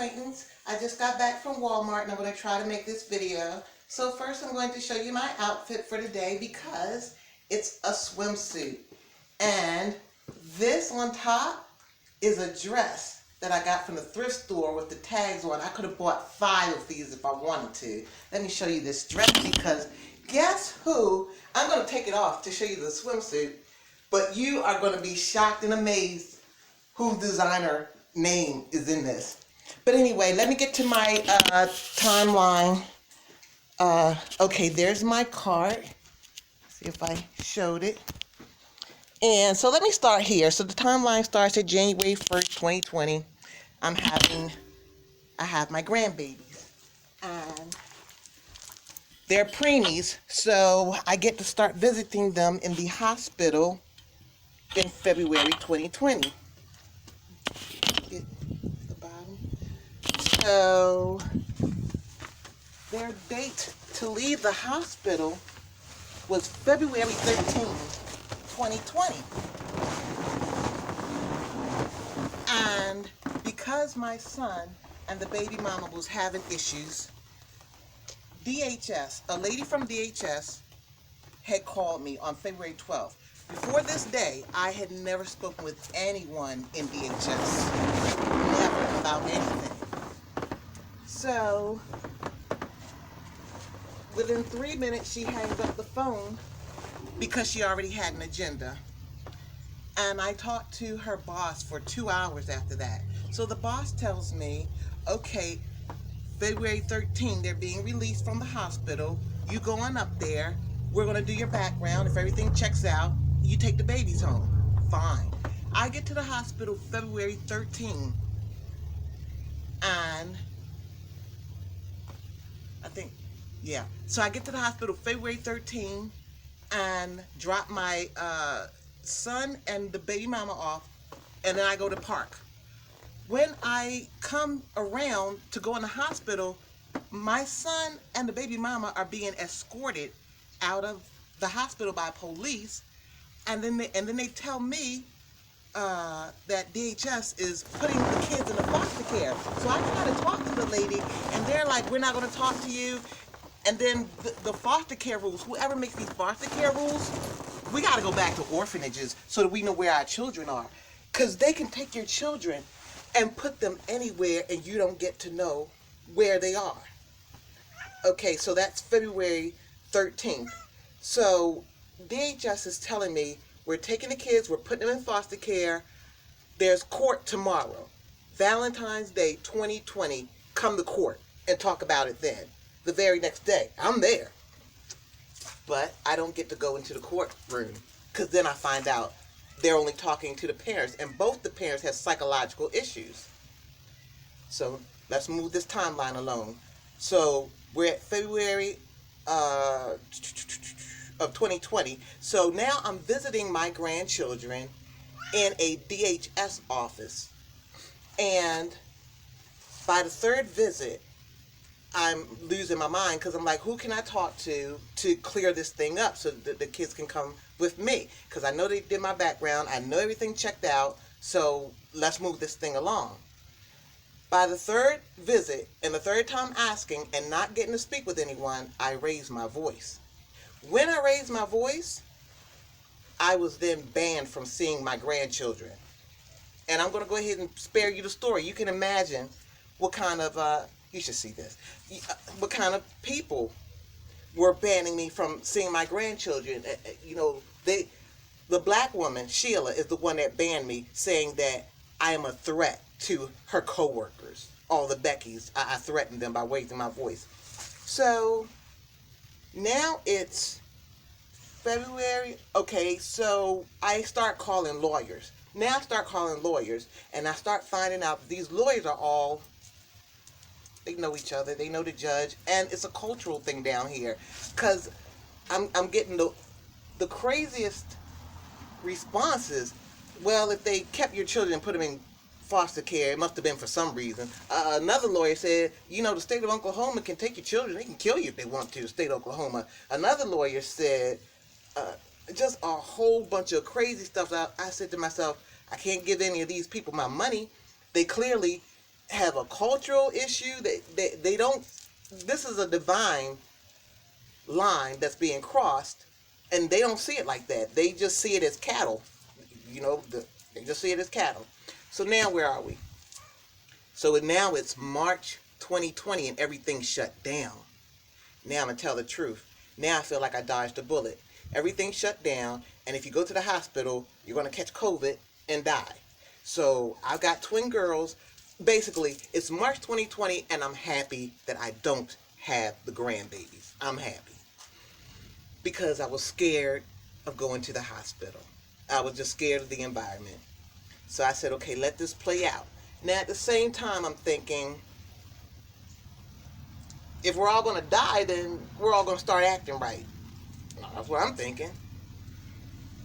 acquaintance. I just got back from Walmart and I'm going to try to make this video. So first I'm going to show you my outfit for today because it's a swimsuit. And this on top is a dress that I got from the thrift store with the tags on. I could have bought 5 of these if I wanted to. Let me show you this dress because guess who? I'm going to take it off to show you the swimsuit, but you are going to be shocked and amazed whose designer name is in this. But anyway, let me get to my timeline. Okay, there's my card. See if I showed it. And so let me start here. So the timeline starts at January 1st, 2020. I have my grandbabies. And they're preemies, so I get to start visiting them in the hospital in February 2020. Get the bottom. So their date to leave the hospital was February 13th. 2020. And because my son and the baby mama was having issues, DHS, a lady from DHS had called me on February 12th. Before this day, I had never spoken with anyone in DHS. Never about anything. So, within 3 minutes, she hangs up the phone because she already had an agenda. And I talked to her boss for 2 hours after that. So the boss tells me, okay, February 13th, they're being released from the hospital. You go on up there. We're going to do your background. If everything checks out, you take the babies home. Fine. I get to the hospital February 13th. And So I get to the hospital February 13th. And drop my son and the baby mama off, and then I go to park. When I come around to go in the hospital, my son and the baby mama are being escorted out of the hospital by police, and then they tell me that DHS is putting the kids in the foster care. So I try to talk to the lady, and they're like, "We're not going to talk to you." And then the foster care rules, whoever makes these foster care rules, we got to go back to orphanages so that we know where our children are. Because they can take your children and put them anywhere and you don't get to know where they are. Okay, so that's February 13th. So DHS is telling me we're taking the kids, we're putting them in foster care. There's court tomorrow. Valentine's Day 2020, come to court and talk about it then. The very next day, I'm there. But I don't get to go into the courtroom because then I find out they're only talking to the parents, and both the parents have psychological issues. So let's move this timeline along. So we're at February of 2020. So now I'm visiting my grandchildren in a DHS office. And by the 3rd visit, I'm losing my mind because I'm like, who can I talk to clear this thing up so that the kids can come with me? Because I know they did my background. I know everything checked out. So let's move this thing along. By the 3rd visit and the 3rd time asking and not getting to speak with anyone, I raised my voice. When I raised my voice, I was then banned from seeing my grandchildren. And I'm going to go ahead and spare you the story. You can imagine what kind of... you should see this. What kind of people were banning me from seeing my grandchildren? The black woman, Sheila, is the one that banned me, saying that I am a threat to her co-workers. All the Beckys, I threatened them by raising my voice. So now it's February. Okay, so I start calling lawyers. Now I start calling lawyers, and I start finding out these lawyers are all... They know each other. They know the judge. And it's a cultural thing down here. Because I'm getting the craziest responses. Well, if they kept your children and put them in foster care, it must have been for some reason. Another lawyer said, the state of Oklahoma can take your children. They can kill you if they want to, the state of Oklahoma. Another lawyer said, just a whole bunch of crazy stuff. I said to myself, I can't give any of these people my money. They clearly have a cultural issue. They don't. This is a divine line that's being crossed, and they don't see it like that. They just see it as cattle. You know, they just see it as cattle. So now where are we? So now it's March 2020 and everything's shut down. Now I'm going to tell the truth. Now I feel like I dodged a bullet. Everything's shut down, and if you go to the hospital, you're going to catch COVID and die. So I've got twin girls. Basically, it's March 2020, and I'm happy that I don't have the grandbabies. I'm happy. Because I was scared of going to the hospital. I was just scared of the environment. So I said, okay, let this play out. Now, at the same time, I'm thinking, if we're all going to die, then we're all going to start acting right. That's what I'm thinking.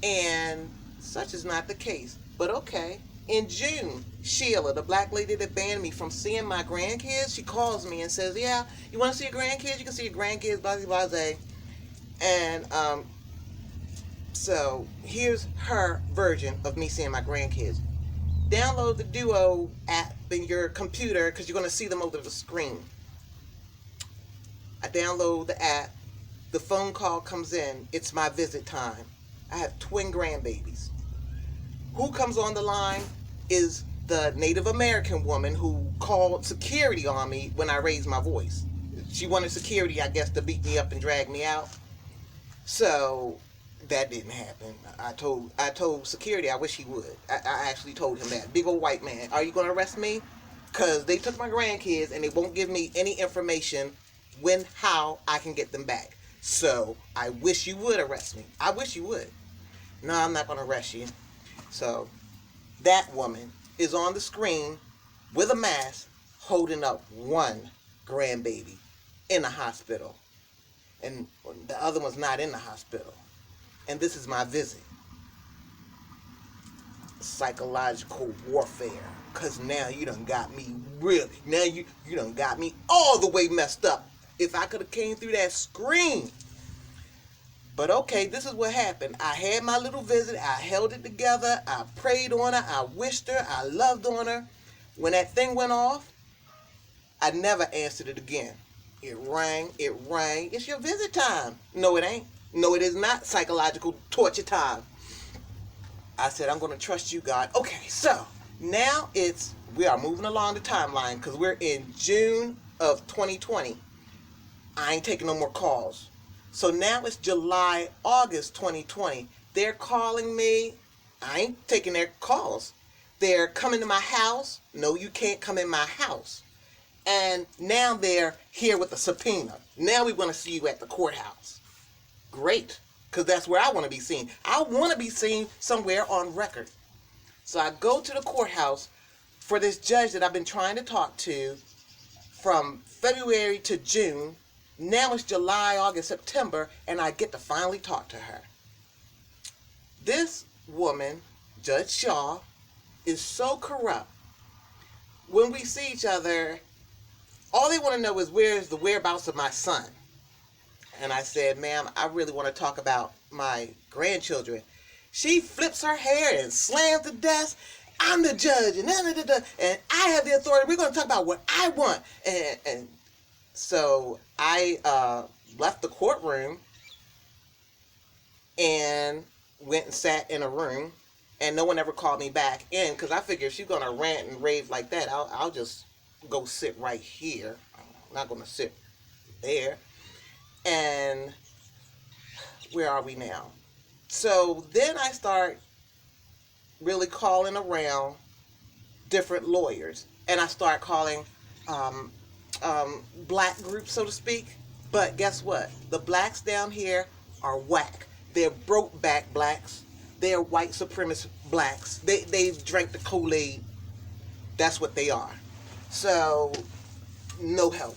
And such is not the case. But okay. In June, Sheila, the black lady that banned me from seeing my grandkids, she calls me and says, yeah, you want to see your grandkids? You can see your grandkids, blah, blah, blah. And so here's her version of me seeing my grandkids. Download the Duo app in your computer because you're going to see them over the screen. I download the app. The phone call comes in. It's my visit time. I have twin grandbabies. Who comes on the line is the Native American woman who called security on me when I raised my voice. She wanted security, I guess, to beat me up and drag me out. So that didn't happen. I told security I wish he would. I actually told him that. Big old white man, are you going to arrest me? Because they took my grandkids and they won't give me any information how I can get them back. So I wish you would arrest me. I wish you would. No, I'm not going to arrest you. So that woman is on the screen with a mask holding up one grandbaby in the hospital. And the other one's not in the hospital. And this is my visit. Psychological warfare. Because now you done got me really. Now you done got me all the way messed up. If I could have came through that screen. But okay, this is what happened. I had my little visit. I held it together. I prayed on her. I wished her. I loved on her. When that thing went off, I never answered it again. It rang. It rang. It's your visit time. No, it ain't. No, it is not psychological torture time. I said, I'm going to trust you, God. Okay, so now we are moving along the timeline because we're in June of 2020. I ain't taking no more calls. So now it's July, August 2020. They're calling me. I ain't taking their calls. They're coming to my house. No, you can't come in my house. And now they're here with a subpoena. Now we want to see you at the courthouse. Great, because that's where I want to be seen. I want to be seen somewhere on record. So I go to the courthouse for this judge that I've been trying to talk to from February to June. Now it's July, August, September, and I get to finally talk to her. This woman, Judge Shaw, is so corrupt. When we see each other, all they want to know is where's the whereabouts of my son. And I said, ma'am, I really want to talk about my grandchildren. She flips her hair and slams the desk. I'm the judge, and I have the authority. We're going to talk about what I want. And so I left the courtroom and went and sat in a room, and no one ever called me back in because I figured if she's going to rant and rave like that, I'll just go sit right here. I'm not going to sit there. And where are we now? So then I start really calling around different lawyers, and I start calling black groups, so to speak. But guess what? The blacks down here are whack. They're broke back blacks. They're white supremacist blacks. They've drank the Kool-Aid. That's what they are. So no help.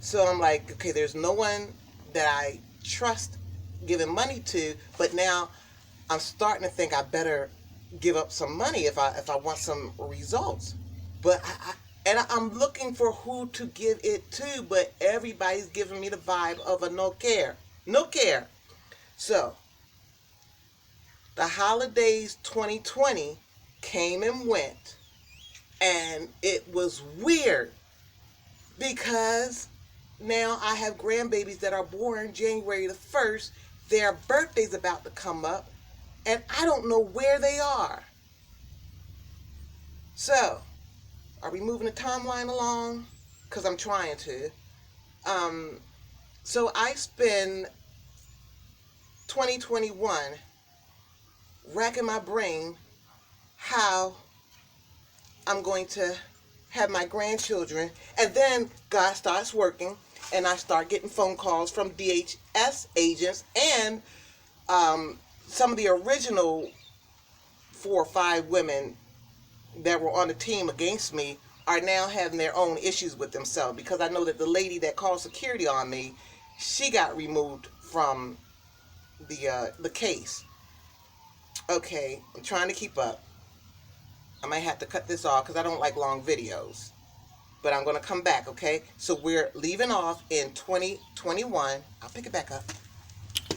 So I'm like, okay, there's no one that I trust giving money to, but now I'm starting to think I better give up some money if I want some results. But I'm looking for who to give it to, but everybody's giving me the vibe of a no care. No care. So the holidays 2020 came and went, And it was weird because now I have grandbabies that are born January the 1st. Their birthday's about to come up, and I don't know where they are. So, are we moving the timeline along? Because I'm trying to. Um, so I spend 2021 racking my brain how I'm going to have my grandchildren, and then God starts working, and I start getting phone calls from DHS agents and some of the original 4 or 5 women that were on the team against me are now having their own issues with themselves, because I know that the lady that called security on me, she got removed from the case. Okay, I'm trying to keep up. I might have to cut this off because I don't like long videos. But I'm going to come back, okay? So we're leaving off in 2021. I'll pick it back up.